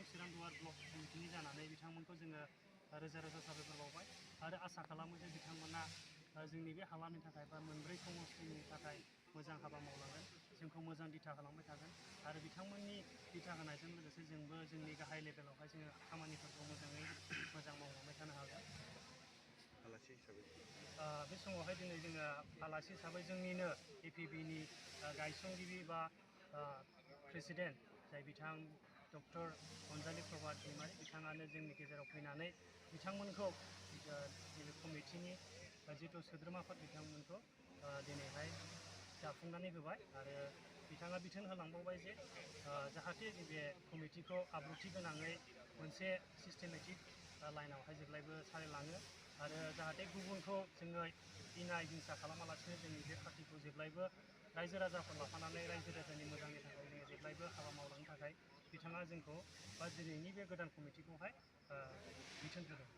चिरां दुवार ब्लक कमिटिनि जानानै बिथांमोनखौ जोङो रोजा रोजा साबायखर बावबाय आरो आसा खालामो जे बिथांमोना जोंनि बे हालामनि थाखाय बा मोनब्रै समस्तिनि थाखाय मोजां हाबा मावलांगोन जोंखौ मोजां दिथा खालामबाय थागोन आरो बिथांमोननि दिथा होनायजों लोगोसे जोंबो जोंनि गाहाय लेभेलावहाय जोङो खामानिफोरखौ मोजाङै मोजां मावलांबाय थानो हागोन। आलासि हिसाबै बे समावहाय दिनै जोङो आलासि हिसाबै जोंनिनो एपिबिनि गायसनगिरि बा प्रेसिडेन्ट जाय बिथां डक्टर अनजालि प्रभात दैमारि बिथाङानो जोंनि गेजेराव फैनानै बिथांमोनखौ नैबे कमिटिनि जिथु सोद्रोमा आफाद बिथांमोनखौ दिनैहाय जाफुंनानै होबाय आरो बिथाङा बिथोन होलांबावबाय जे जाहाथे नैबे कमिटिखौ आब्रुथि गोनाङै मोनसे सिस्टेमेटिक लाइनावहाय जेब्लायबो सालायलाङो आरो जाहाथे गुबुनखौ जोङो इनाय हिंसा खालामालासिनो जोंनि बे पार्टिखौ जेब्लायबो रायजो राजाफोर लाफानानै रायजो राजानि मोजांनि थाखाय जोङो जेब्लायबो हाबा मावलांनो थाखाय बिथाङा जोंखौ बा दिनैनि बे गोदान कमिटिखौहाय बिथोन होदों।